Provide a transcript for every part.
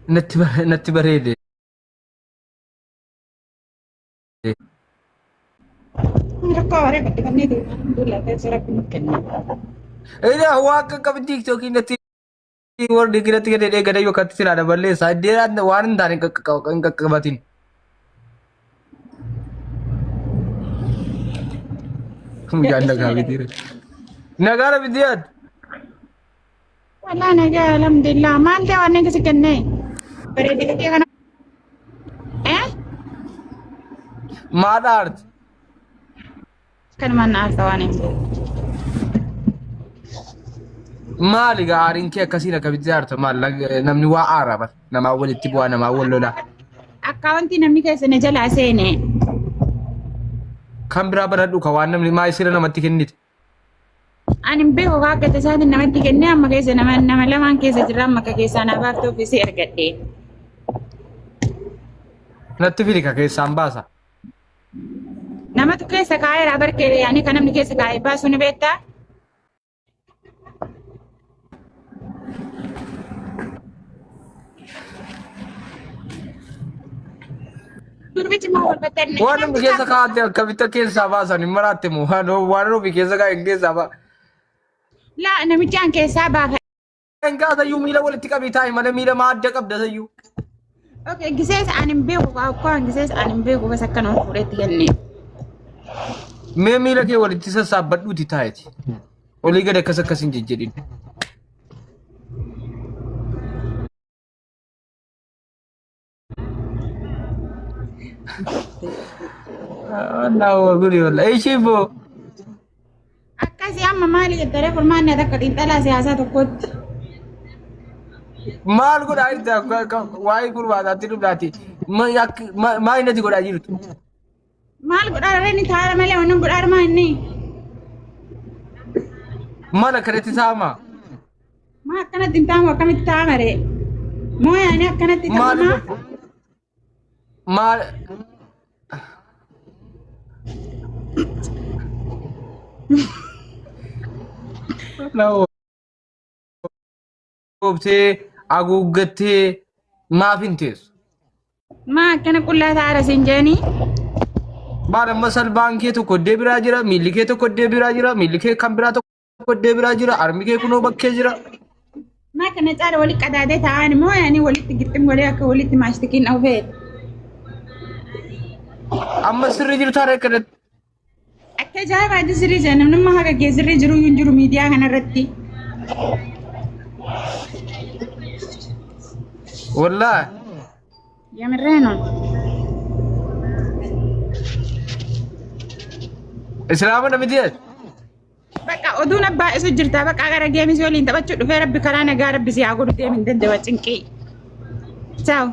natti bareede. Rakkoo waree bakka kanneen deeman dullata jira kun kenna. Ina waaqa qabdi TikTokii natti warri digirratti gadi gada yookaan silaadha balleessaa. Deeraan waan hin taane hin qaqqabatin. Mucaan nagaa bitiire. Nagaara bitiyaad. Walaa nagaa alhamdulillah maal ta'e waan akkasii kennee bareedinatee kana. Maadha aarti. Kan mana akka waan hin beeku. Maali gaariin kee akkasiin akka bitti aarta maal namni waa aaraa bar namaa walitti bu'aa namaa wal lolaa. Akka wanti namni keessa na jalaa seene. Kan biraa baradhu ka waan namni maa isira namatti kennite. Ani hin beeku akka akka isaatiin namatti kennee amma keessa nama lamaan keessa jira amma akka keessaa na baafte ofiisii ergadhee. Natti fili ka keessaan baasa. Namatu keessa kaa'eera barkee yaani kan namni keessa kaa'ee baasu ni beektaa? Durbichi maa wal battanne? Waan namni keessa kaa'ate akkamitti keessaa baasan hin maraatte moo waan nufi keessa kaa'e keessaa baa. Laa namichaan keessaa baafa. Engaa sayyuu miila walitti qabii taa'e malee miila maa adda qabda sayyuu. Okay, gisees ani hin beeku akkoo gisees ani hin beeku bas akka nama fuudhetti kennee. Mee miila kee walitti sassaabbadhuuti taa'eeti. Olii gad akkas akkas hin jejjedhin. Allahu guri walla. Ishii boo. Akkasii amma maali jettee furmaanni akka xiinxalaa siyaasaa tokkotti. Maal godhaa jirta waa'ee furmaataatti dhugaatii. Maa inni godhaa jirtu? Maal godhaa reeni taa'aa malee wannan godhaa maa inni? Maal akkanatti taa'amaa? Maa akkanatti hin taa'amu akkamitti taa'ama ree? Moo yaani akkanatti taa'amaa? Maal? Goobtee haguuggattee maaf hin teessu? Maa akkana qullaa taa'aara siin jeeni? Baada amma salbaan kee tokko iddee biraa jira, miilli kee tokko iddee biraa jira, miilli kee kan biraa tokko iddee biraa jira, harmi kee kunoo bakkee jira. Maa kana caala walitti qadaadee taa'an moo yaani walitti gixxim godhee akka walitti maastikiin dhawfee? Amma sirri jiru taara akkanatti. Akka ajaa'ibaatti sirrii jira namni haga geessirri jiru hin jiru miidiyaa kanarratti. Wallaahi. Yamirreeno. Islaama namitiidha. Bakka oduun abbaa isu jirta bakka gara geemis waliin taphachuu dhufee rabbi karaa nagaa rabbi si haa godhu deemin danda'a cinqii. Ciao.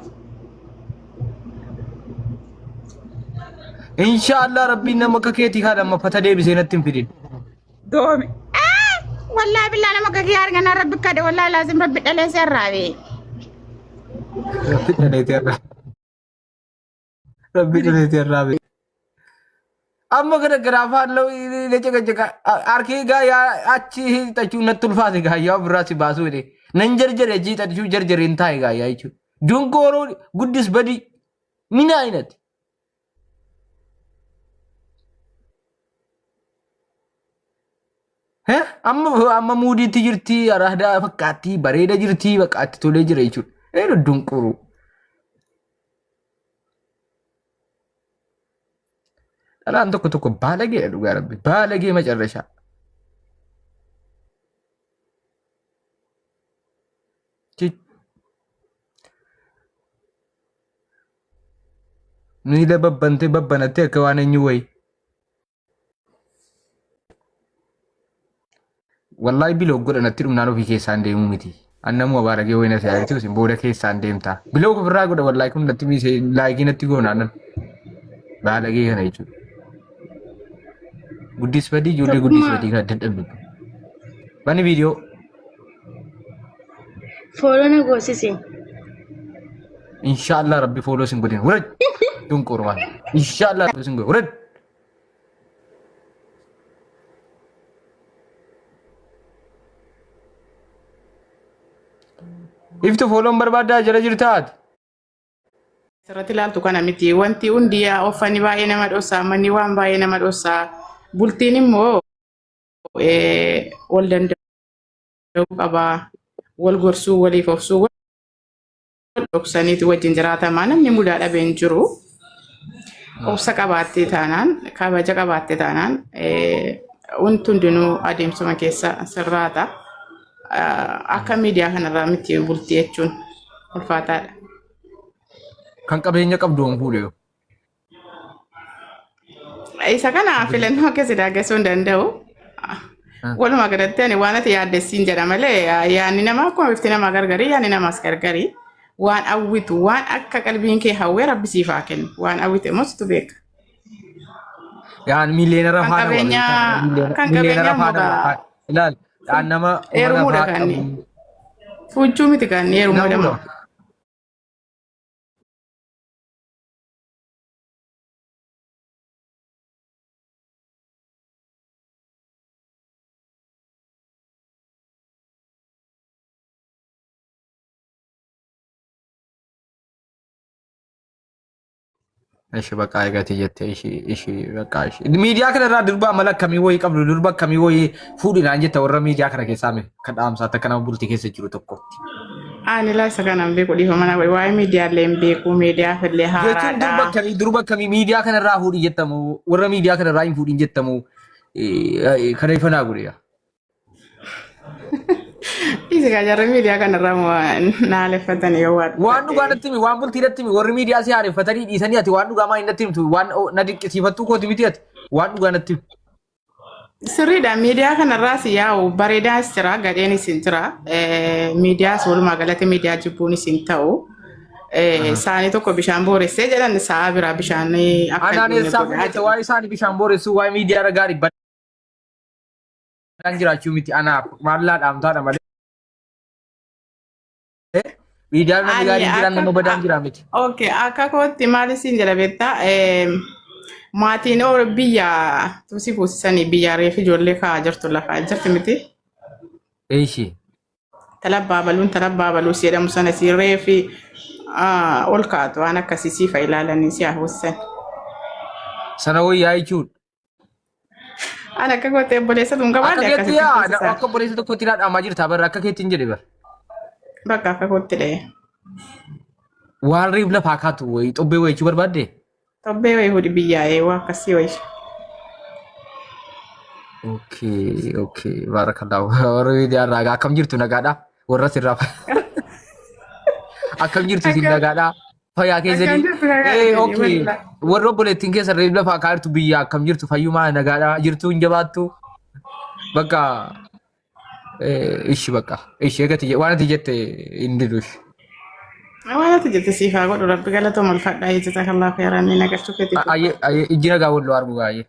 Inshallah rabbiin nama akka keetii haadha amma fata deebisee natti hin fidin. Doome. Wallahi bilaa nama akka kee argana rabbi kadhe wallahi laazim rabbi dhalee seerraabe. Rabbi dhalee seerraabe. Rabbi dhalee seerraabe. Amma gara garaafaan leecqa harkii gaa achi hiixachuu natti ulfaate gaa yaa biraa si baasuu jedhe nan jarjare jiixachuu jarjare hin taa'e gaa yaa jechuudha. Dungooroo guddis badii mina aynati. Amma muudiitti jirti araadaa fakkaatti bareeda jirti fakkaatti tolee jira jechuudha. Eero dunquruu. Dhalaan tokko tokko baalageedha dhugaa rabbi baalagee macarrashaa. Miila babbantee babbanattee akka waan eenyu wayi. Wallaahi biloo godhanatti dhumnaan ofii keessaan deemuu miti. Annamuu abaaragee wayina siyaasatti isin booda keessaan deemtaa. Biloo ofirraa godha wallaahi kun natti miisee laayikii natti goonaan baalagee kana jechuudha. Guddis badii ijoollee guddis badii kan adda adda. Bani viidiyoo. Fooloo na goosisi. Inshallah rabbi fooloo sin godhin. Wurad. Dunqurmaan. Inshallah rabbi sin godhin. Wurad. Iftu fooloon barbaadaa jala jirtaat. Sirratti ilaaltu kana miti wanti hundi uffanni baay'ee nama dhosaa manni waan baay'ee nama dhosaa bultiin immoo wal danda'uu qabaa wal gorsuu waliif obsuu wal dhoksaniiti wajjin jiraatamaa namni mudaa dhabeen jiru obsa qabaattee taanaan kabaja qabaattee taanaan wanti hundinuu adeemsuma keessa sirraata akka miidiyaa kanarraa miti bultii jechuun ulfaataadha. Kan qabeenya qabdu on fuudhe. Isa kana filannoo akkasii daagasuu hin danda'u. Walumaa galatti ani waan ati yaaddessiin jedha malee yaanni namaa akkuma bifti namaa gargari yaanni namaas gargari waan hawwitu waan akka qalbiin kee hawwee rabbi siif haa kennu waan hawwite moositu beeka. Yaan miiliyoonara faana kan qabeenya mugaa ilaal dhaan nama heerumuudha kan fuuchuu miti kan heerumuudha. Ishi bakka eegate jettee ishi bakka ishi miidiyaa kanarraa durba amala akkamii wayii qabdu durba akkamii wayii fuudhinaan jetta warra miidiyaa kana keessaa kan dhaamsaatti akka nama bultii keessa jiru tokkotti. Ani laasa kanaan beeku dhiifa mana waa'ee miidiyaalee hin beeku miidiyaa fillee haaraadha. Durba akkamii miidiyaa kanarraa fuudhin jettamu warra miidiyaa kanarraa hin fuudhin jettamu kana ifanaa godheera. Isi kajarra miidiyaa kanarraa naaleffatanii yoo waan dhugaanatti mi waan bultiidhatti mi warri miidiyaa si haareffatanii dhiisanii ati waan dhugaa maa hin natti himtu waan na dinqisiifattuu kooti miti ati waan dhugaanatti. Sirriidha miidiyaa kanarraas yaa'u bareedaas jira gadheenis hin jira miidiyaas walumaa galatti miidiyaa jibbuunis hin ta'u saanii tokko bishaan booressee jedhan sa'a biraa bishaan akka hin godhaa. Waa'ee isaanii bishaan booressuu waa'ee miidiyaa ragaarii badaan jiraachuu miti anaaf maallaa dhaamtaadha malee. Miidiyaan namni gaarii jiran nama badaan jira miti. Okay, akka kootti maali siin jedha beektaa maatiin biyya tusi fuusisanii biyya reefi ijoollee kaa'aa jirtu lafaa jirti miti. Eeshi. Talabbaabaluus jedhamu sana si reefi ol kaatu waan akkasii siifa ilaalanii si hafuusisan. Sana wayyaa jechuudha. Ani akka kootti obboleessa tun gabaadhe akkasii. Akka obboleessa tokkotti dhaadhamaa jirta barra akka keetti hin jedhe bara. Bakka akka kootti dhee. Waan riif lafaa kaatu wayii xobbee wayii barbaadde? Xobbee wayii hudi biyyaa'ee waa akkasii wayii. Okay, barakallahu. Warra miidiyaa irraa akkam jirtu nagaadha? Warra sirraa akkam jirtu siin nagaadha? Fayyaa keessanii? Warra obboleettiin keessa riif lafaa kaatu biyya akkam jirtu fayyumaa nagaadha? Jirtu hin jabaattu? Bakka ishi bakka ishi eegati waan ati jette hin didush. Waan ati jette siifaa godhu rabbi galatooma ulfaadhaa jechuudha kan laafaa yaraan ni naqachuu keetii. Ijji nagaa walloo argu baay'ee.